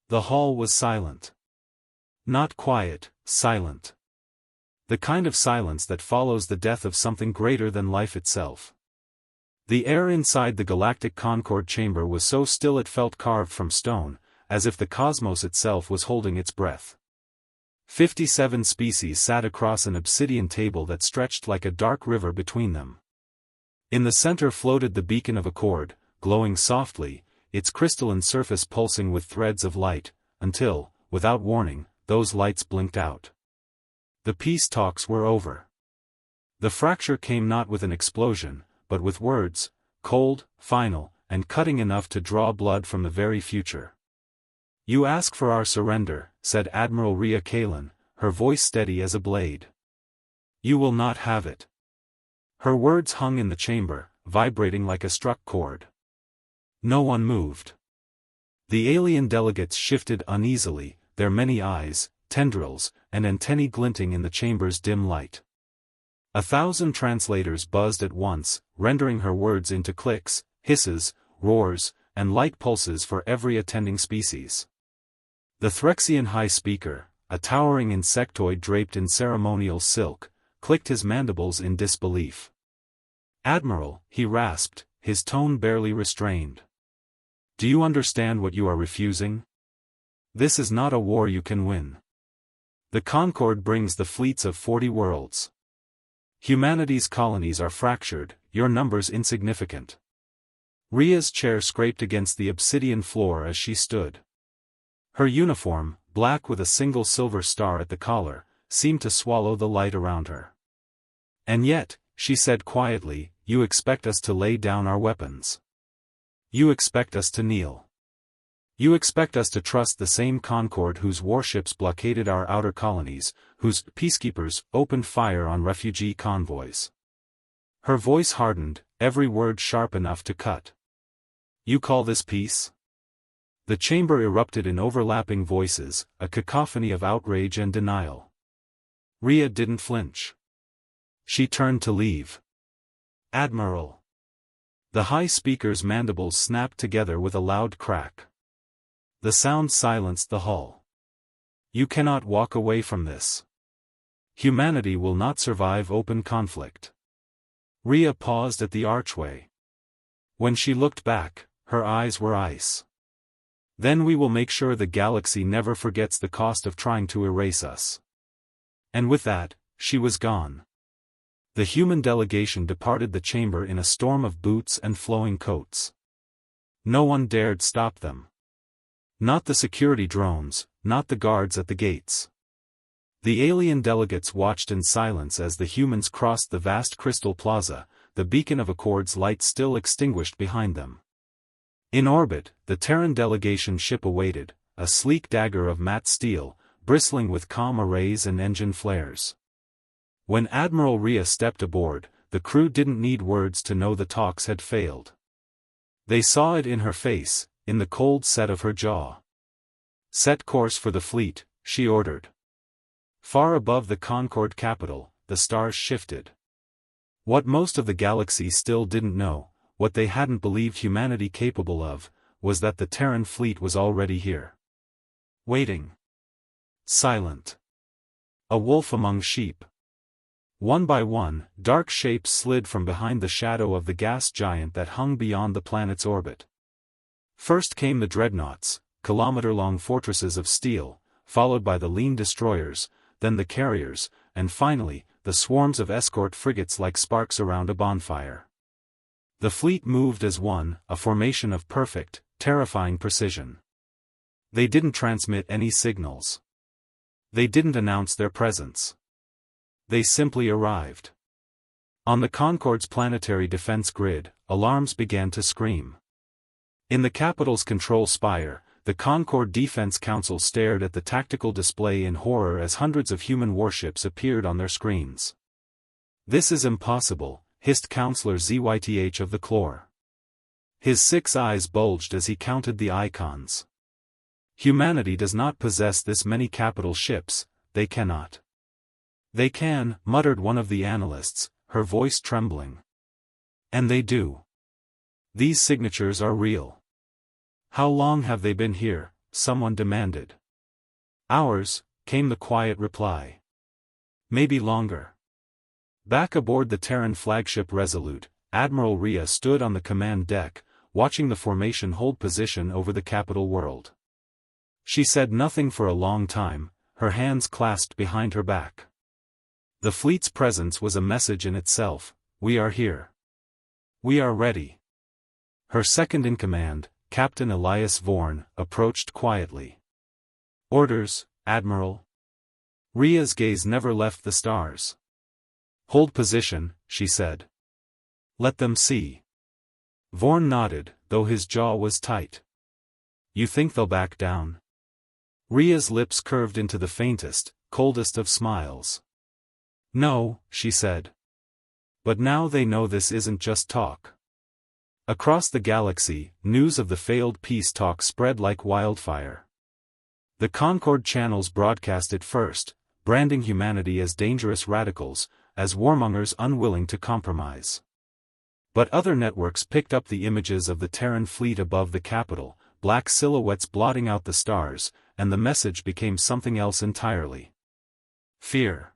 The hall was silent. Not quiet, silent. The kind of silence that follows the death of something greater than life itself. The air inside the Galactic Concord chamber was so still it felt carved from stone, as if the cosmos itself was holding its breath. 57 species sat across an obsidian table that stretched like a dark river between them. In the center floated the beacon of Accord, glowing softly, its crystalline surface pulsing with threads of light, until, without warning, those lights blinked out. The peace talks were over. The fracture came not with an explosion, but with words, cold, final, and cutting enough to draw blood from the very future. "You ask for our surrender," said Admiral Rhea Kalin, her voice steady as a blade. "You will not have it." Her words hung in the chamber, vibrating like a struck chord. No one moved. The alien delegates shifted uneasily, their many eyes, tendrils, and antennae glinting in the chamber's dim light. 1,000 translators buzzed at once, rendering her words into clicks, hisses, roars, and light pulses for every attending species. The Threxian High Speaker, a towering insectoid draped in ceremonial silk, clicked his mandibles in disbelief. "Admiral," he rasped, his tone barely restrained. "Do you understand what you are refusing? This is not a war you can win. The Concord brings the fleets of 40 worlds. Humanity's colonies are fractured, your numbers insignificant." Rhea's chair scraped against the obsidian floor as she stood. Her uniform, black with a single silver star at the collar, seemed to swallow the light around her. "And yet," she said quietly, "you expect us to lay down our weapons. You expect us to kneel. You expect us to trust the same Concord whose warships blockaded our outer colonies, whose peacekeepers opened fire on refugee convoys." Her voice hardened, every word sharp enough to cut. "You call this peace?" The chamber erupted in overlapping voices, a cacophony of outrage and denial. Rhea didn't flinch. She turned to leave. "Admiral." The High Speaker's mandibles snapped together with a loud crack. The sound silenced the hall. "You cannot walk away from this. Humanity will not survive open conflict." Rhea paused at the archway. When she looked back, her eyes were ice. "Then we will make sure the galaxy never forgets the cost of trying to erase us." And with that, she was gone. The human delegation departed the chamber in a storm of boots and flowing coats. No one dared stop them. Not the security drones, not the guards at the gates. The alien delegates watched in silence as the humans crossed the vast crystal plaza, the beacon of Accord's light still extinguished behind them. In orbit, the Terran delegation ship awaited, a sleek dagger of matte steel, bristling with comm arrays and engine flares. When Admiral Rhea stepped aboard, the crew didn't need words to know the talks had failed. They saw it in her face, in the cold set of her jaw. "Set course for the fleet," she ordered. Far above the Concord capital, the stars shifted. What most of the galaxy still didn't know, what they hadn't believed humanity capable of, was that the Terran fleet was already here. Waiting. Silent. A wolf among sheep. One by one, dark shapes slid from behind the shadow of the gas giant that hung beyond the planet's orbit. First came the dreadnoughts, kilometer-long fortresses of steel, followed by the lean destroyers, then the carriers, and finally, the swarms of escort frigates like sparks around a bonfire. The fleet moved as one, a formation of perfect, terrifying precision. They didn't transmit any signals. They didn't announce their presence. They simply arrived. On the Concord's planetary defense grid, alarms began to scream. In the capital's control spire, the Concord Defense Council stared at the tactical display in horror as hundreds of human warships appeared on their screens. "This is impossible," hissed Counselor Zyth of the Clore. His 6 eyes bulged as he counted the icons. "Humanity does not possess this many capital ships, they cannot." "They can," muttered one of the analysts, her voice trembling. "And they do. These signatures are real." "How long have they been here?" someone demanded. Hours, came the quiet reply. Maybe longer. Back aboard the Terran flagship Resolute, Admiral Rhea stood on the command deck, watching the formation hold position over the capital world. She said nothing for a long time, her hands clasped behind her back. The fleet's presence was a message in itself: we are here. We are ready. Her second-in-command, Captain Elias Vorn, approached quietly. Orders, Admiral. Rhea's gaze never left the stars. Hold position, she said. Let them see. Vorn nodded, though his jaw was tight. You think they'll back down? Rhea's lips curved into the faintest, coldest of smiles. No, she said. But now they know this isn't just talk. Across the galaxy, news of the failed peace talk spread like wildfire. The Concord channels broadcast it first, branding humanity as dangerous radicals, as warmongers unwilling to compromise. But other networks picked up the images of the Terran fleet above the capital, black silhouettes blotting out the stars, and the message became something else entirely. Fear.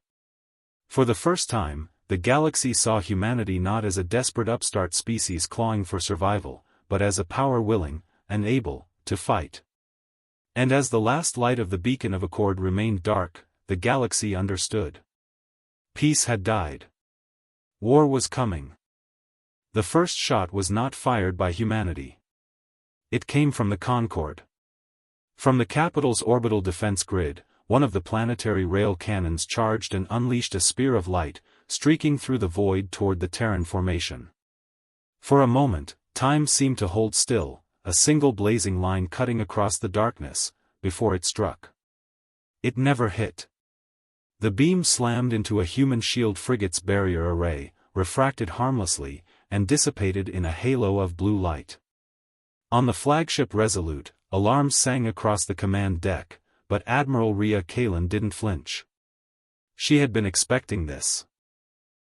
For the first time, the galaxy saw humanity not as a desperate upstart species clawing for survival, but as a power willing, and able, to fight. And as the last light of the beacon of accord remained dark, the galaxy understood. Peace had died. War was coming. The first shot was not fired by humanity. It came from the Concord. From the capital's orbital defense grid, one of the planetary rail cannons charged and unleashed a spear of light, streaking through the void toward the Terran formation. For a moment, time seemed to hold still, a single blazing line cutting across the darkness, before it struck. It never hit. The beam slammed into a human shield frigate's barrier array, refracted harmlessly, and dissipated in a halo of blue light. On the flagship Resolute, alarms sang across the command deck, but Admiral Rhea Kalin didn't flinch. She had been expecting this.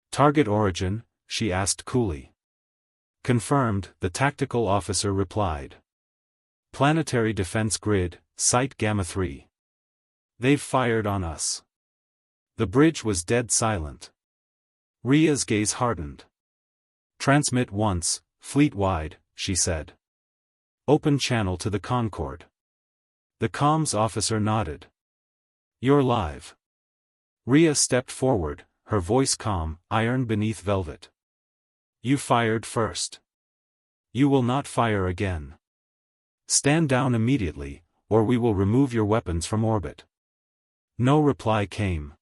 Target origin, she asked coolly. Confirmed, the tactical officer replied. Planetary defense grid, Site Gamma 3. They've fired on us. The bridge was dead silent. Rhea's gaze hardened. Transmit once, fleet-wide, she said. Open channel to the Concord. The comms officer nodded. You're live. Rhea stepped forward, her voice calm, iron beneath velvet. You fired first. You will not fire again. Stand down immediately, or we will remove your weapons from orbit. No reply came.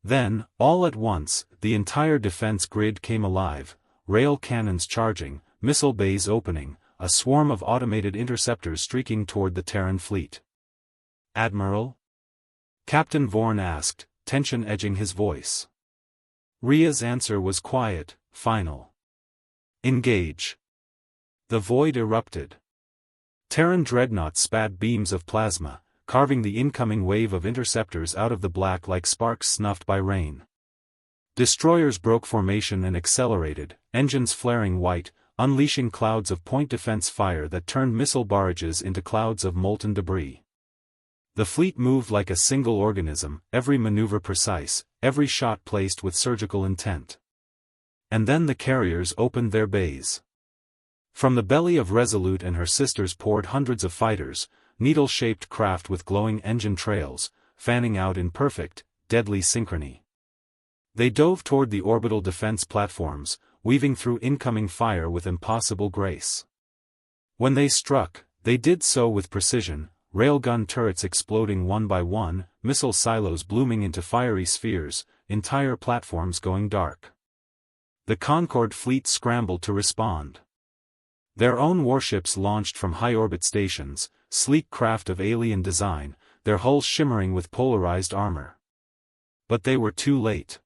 Then, all at once, the entire defense grid came alive, rail cannons charging, missile bays opening, a swarm of automated interceptors streaking toward the Terran fleet. Admiral? Captain Vorn asked, tension edging his voice. Rhea's answer was quiet, final. Engage. The void erupted. Terran dreadnoughts spat beams of plasma, carving the incoming wave of interceptors out of the black like sparks snuffed by rain. Destroyers broke formation and accelerated, engines flaring white, unleashing clouds of point defense fire that turned missile barrages into clouds of molten debris. The fleet moved like a single organism, every maneuver precise, every shot placed with surgical intent. And then the carriers opened their bays. From the belly of Resolute and her sisters poured hundreds of fighters, needle-shaped craft with glowing engine trails, fanning out in perfect, deadly synchrony. They dove toward the orbital defense platforms, weaving through incoming fire with impossible grace. When they struck, they did so with precision, railgun turrets exploding one by one, missile silos blooming into fiery spheres, entire platforms going dark. The Concord fleet scrambled to respond. Their own warships launched from high-orbit stations, sleek craft of alien design, their hulls shimmering with polarized armor. But they were too late.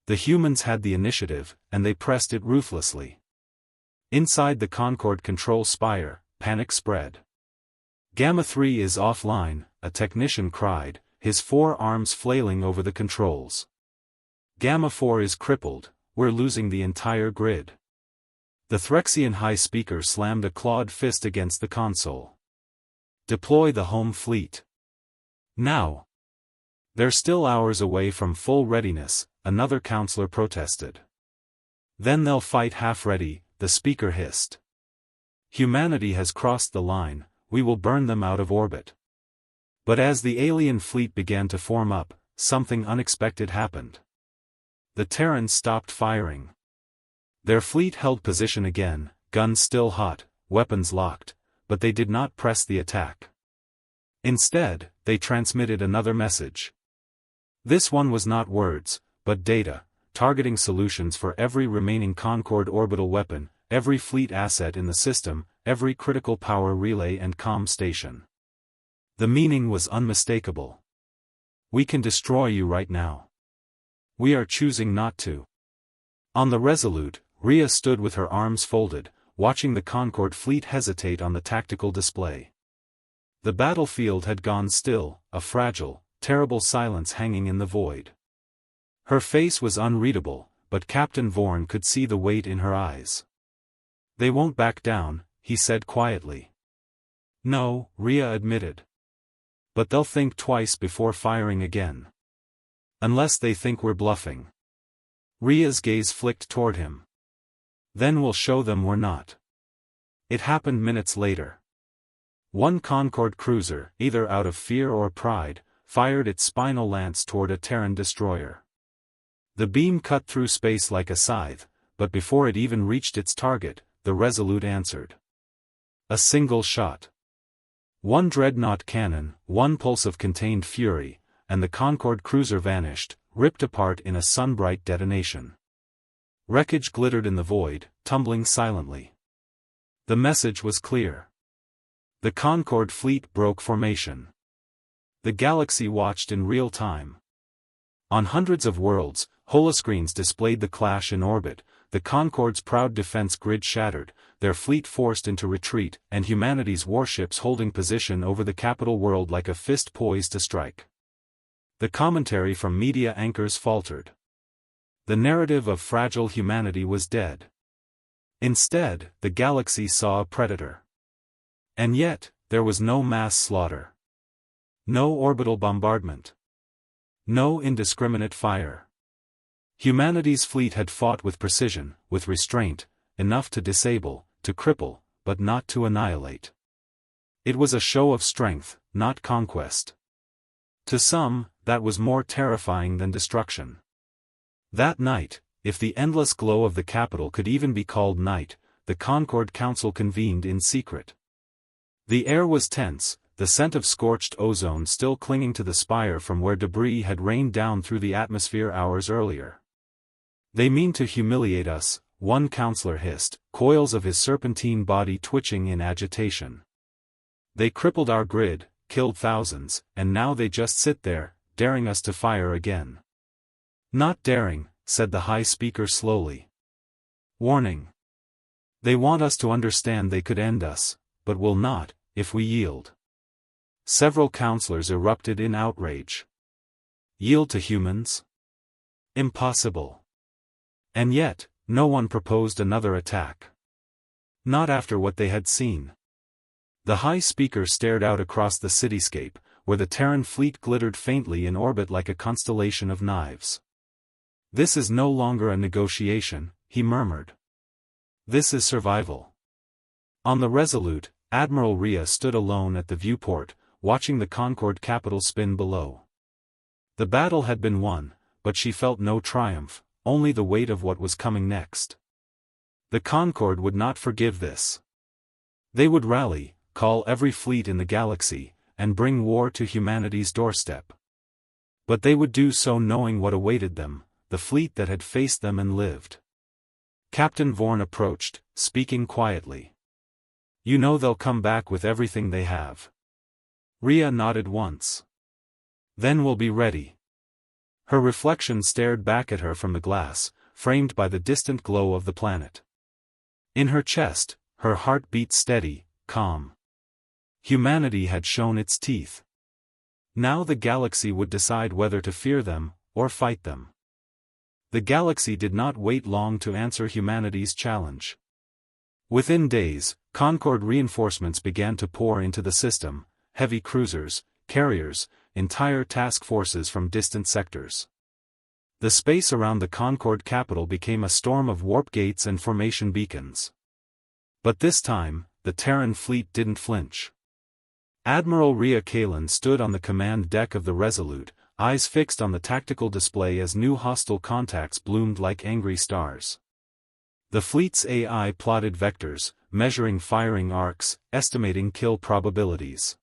The humans had the initiative, and they pressed it ruthlessly. Inside the Concord control spire, panic spread. Gamma 3 is offline, a technician cried, his 4 arms flailing over the controls. Gamma 4 is crippled, we're losing the entire grid. The Threxian high speaker slammed a clawed fist against the console. Deploy the home fleet. Now. They're still hours away from full readiness, another counselor protested. Then they'll fight half-ready, the speaker hissed. Humanity has crossed the line, we will burn them out of orbit. But as the alien fleet began to form up, something unexpected happened. The Terrans stopped firing. Their fleet held position again, guns still hot, weapons locked, but they did not press the attack. Instead, they transmitted another message. This one was not words, but data, targeting solutions for every remaining Concorde orbital weapon, every fleet asset in the system, every critical power relay and comm station. The meaning was unmistakable. We can destroy you right now. We are choosing not to. On the Resolute, Rhea stood with her arms folded, watching the Concorde fleet hesitate on the tactical display. The battlefield had gone still, a fragile, terrible silence hanging in the void. Her face was unreadable, but Captain Vorn could see the weight in her eyes. They won't back down, he said quietly. No, Rhea admitted. But they'll think twice before firing again. Unless they think we're bluffing. Rhea's gaze flicked toward him. Then we'll show them we're not. It happened minutes later. One Concorde cruiser, either out of fear or pride, fired its spinal lance toward a Terran destroyer. The beam cut through space like a scythe, but before it even reached its target, the Resolute answered. A single shot. One dreadnought cannon, one pulse of contained fury, and the Concorde cruiser vanished, ripped apart in a sunbright detonation. Wreckage glittered in the void, tumbling silently. The message was clear. The Concorde fleet broke formation. The galaxy watched in real time. On hundreds of worlds, holoscreens displayed the clash in orbit, the Concorde's proud defense grid shattered, their fleet forced into retreat, and humanity's warships holding position over the capital world like a fist poised to strike. The commentary from media anchors faltered. The narrative of fragile humanity was dead. Instead, the galaxy saw a predator. And yet, there was no mass slaughter. No orbital bombardment. No indiscriminate fire. Humanity's fleet had fought with precision, with restraint, enough to disable, to cripple, but not to annihilate. It was a show of strength, not conquest. To some, that was more terrifying than destruction. That night, if the endless glow of the capital could even be called night, the Concorde Council convened in secret. The air was tense, the scent of scorched ozone still clinging to the spire from where debris had rained down through the atmosphere hours earlier. They mean to humiliate us, one counselor hissed, coils of his serpentine body twitching in agitation. They crippled our grid, killed thousands, and now they just sit there, daring us to fire again. Not daring, said the high speaker slowly. Warning. They want us to understand they could end us, but will not, if we yield. Several counselors erupted in outrage. Yield to humans? Impossible. And yet, no one proposed another attack. Not after what they had seen. The high speaker stared out across the cityscape, where the Terran fleet glittered faintly in orbit like a constellation of knives. This is no longer a negotiation, he murmured. This is survival. On the Resolute, Admiral Rhea stood alone at the viewport, watching the Concorde capital spin below. The battle had been won, but she felt no triumph, only the weight of what was coming next. The Concorde would not forgive this. They would rally, call every fleet in the galaxy, and bring war to humanity's doorstep. But they would do so knowing what awaited them, the fleet that had faced them and lived. Captain Vorn approached, speaking quietly. You know they'll come back with everything they have. Rhea nodded once. Then we'll be ready. Her reflection stared back at her from the glass, framed by the distant glow of the planet. In her chest, her heart beat steady, calm. Humanity had shown its teeth. Now the galaxy would decide whether to fear them, or fight them. The galaxy did not wait long to answer humanity's challenge. Within days, Concorde reinforcements began to pour into the system, heavy cruisers, carriers, entire task forces from distant sectors. The space around the Concord capital became a storm of warp gates and formation beacons. But this time, the Terran fleet didn't flinch. Admiral Rhea Kalen stood on the command deck of the Resolute, eyes fixed on the tactical display as new hostile contacts bloomed like angry stars. The fleet's AI plotted vectors, measuring firing arcs, estimating kill probabilities.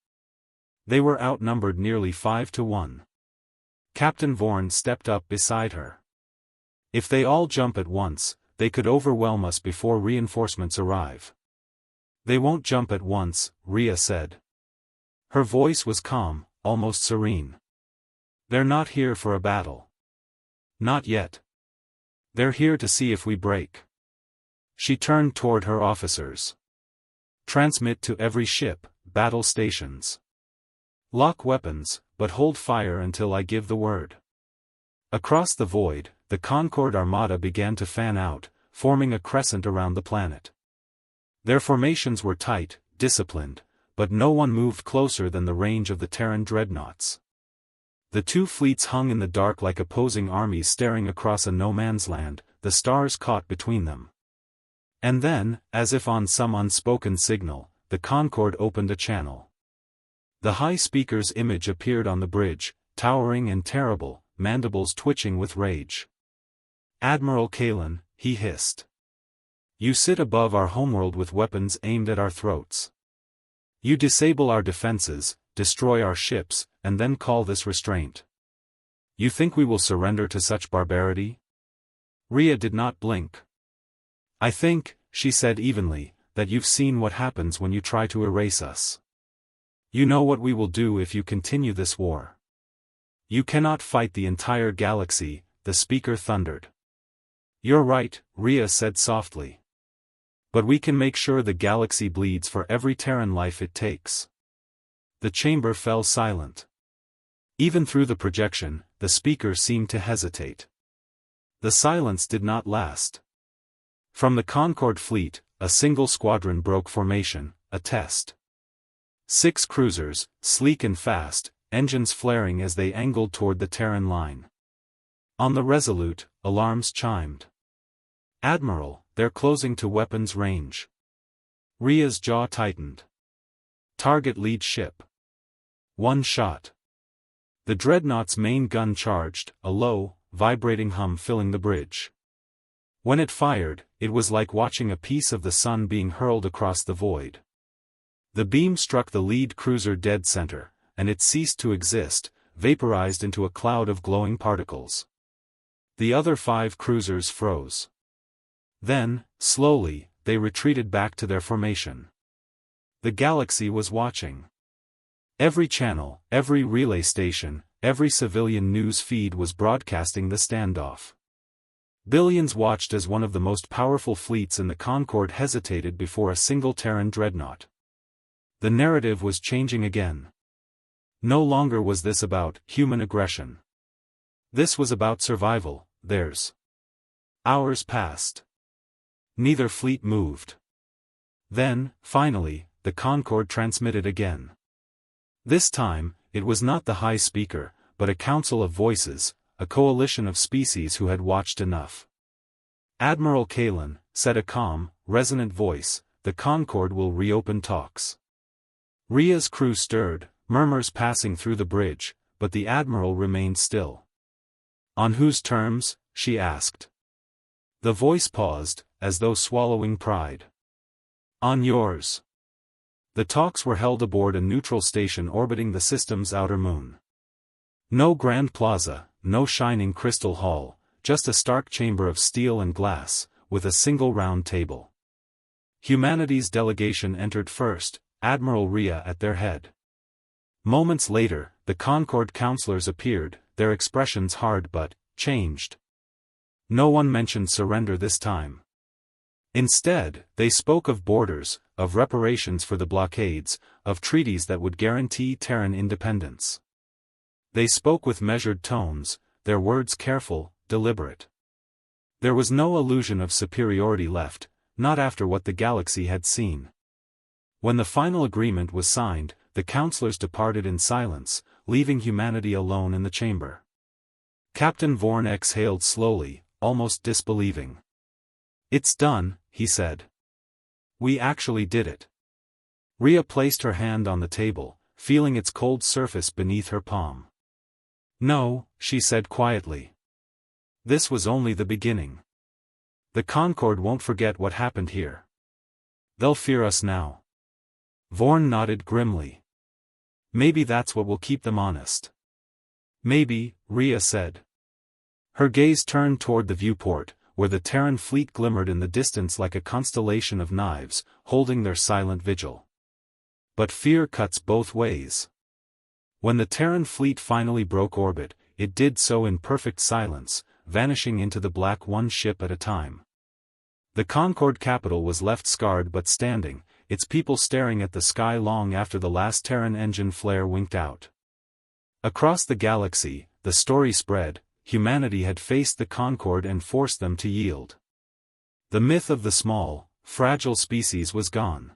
They were outnumbered nearly 5-1. Captain Vorn stepped up beside her. If they all jump at once, they could overwhelm us before reinforcements arrive. They won't jump at once, Rhea said. Her voice was calm, almost serene. They're not here for a battle. Not yet. They're here to see if we break. She turned toward her officers. Transmit to every ship, battle stations. Lock weapons, but hold fire until I give the word. Across the void, the Concord Armada began to fan out, forming a crescent around the planet. Their formations were tight, disciplined, but no one moved closer than the range of the Terran dreadnoughts. The two fleets hung in the dark like opposing armies staring across a no-man's land, the stars caught between them. And then, as if on some unspoken signal, the Concord opened a channel. The high speaker's image appeared on the bridge, towering and terrible, mandibles twitching with rage. Admiral Kalen, he hissed. You sit above our homeworld with weapons aimed at our throats. You disable our defenses, destroy our ships, and then call this restraint. You think we will surrender to such barbarity? Rhea did not blink. I think, she said evenly, that you've seen what happens when you try to erase us. You know what we will do if you continue this war. You cannot fight the entire galaxy, the speaker thundered. You're right, Rhea said softly. But we can make sure the galaxy bleeds for every Terran life it takes. The chamber fell silent. Even through the projection, the speaker seemed to hesitate. The silence did not last. From the Concord fleet, a single squadron broke formation, a test. 6 cruisers, sleek and fast, engines flaring as they angled toward the Terran line. On the Resolute, alarms chimed. Admiral, they're closing to weapons range. Rhea's jaw tightened. Target lead ship. 1 shot. The dreadnought's main gun charged, a low, vibrating hum filling the bridge. When it fired, it was like watching a piece of the sun being hurled across the void. The beam struck the lead cruiser dead center, and it ceased to exist, vaporized into a cloud of glowing particles. The other 5 cruisers froze. Then, slowly, they retreated back to their formation. The galaxy was watching. Every channel, every relay station, every civilian news feed was broadcasting the standoff. Billions watched as one of the most powerful fleets in the Concord hesitated before a single Terran dreadnought. The narrative was changing again. No longer was this about human aggression. This was about survival, theirs. Hours passed. Neither fleet moved. Then, finally, the Concord transmitted again. This time, it was not the high speaker, but a council of voices, a coalition of species who had watched enough. Admiral Kalen, said a calm, resonant voice, the Concord will reopen talks. Rhea's crew stirred, murmurs passing through the bridge, but the Admiral remained still. On whose terms? She asked. The voice paused, as though swallowing pride. On yours. The talks were held aboard a neutral station orbiting the system's outer moon. No grand plaza, no shining crystal hall, just a stark chamber of steel and glass, with a single round table. Humanity's delegation entered first, Admiral Rhea at their head. Moments later, the Concord counselors appeared, their expressions hard but changed. No one mentioned surrender this time. Instead, they spoke of borders, of reparations for the blockades, of treaties that would guarantee Terran independence. They spoke with measured tones, their words careful, deliberate. There was no illusion of superiority left, not after what the galaxy had seen. When the final agreement was signed, the counselors departed in silence, leaving humanity alone in the chamber. Captain Vorn exhaled slowly, almost disbelieving. "It's done," he said. "We actually did it." Rhea placed her hand on the table, feeling its cold surface beneath her palm. "No," she said quietly. "This was only the beginning. The Concord won't forget what happened here. They'll fear us now." Vorn nodded grimly. "Maybe that's what will keep them honest." "Maybe," Rhea said. Her gaze turned toward the viewport, where the Terran fleet glimmered in the distance like a constellation of knives, holding their silent vigil. But fear cuts both ways. When the Terran fleet finally broke orbit, it did so in perfect silence, vanishing into the black one ship at a time. The Concord capital was left scarred but standing, its people staring at the sky long after the last Terran engine flare winked out. Across the galaxy, the story spread: humanity had faced the Concord and forced them to yield. The myth of the small, fragile species was gone.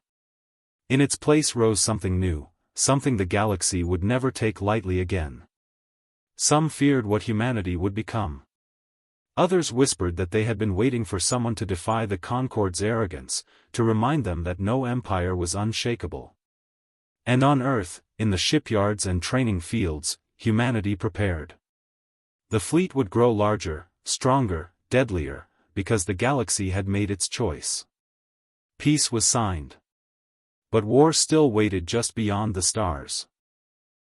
In its place rose something new, something the galaxy would never take lightly again. Some feared what humanity would become. Others whispered that they had been waiting for someone to defy the Concord's arrogance, to remind them that no empire was unshakable. And on Earth, in the shipyards and training fields, humanity prepared. The fleet would grow larger, stronger, deadlier, because the galaxy had made its choice. Peace was signed. But war still waited just beyond the stars.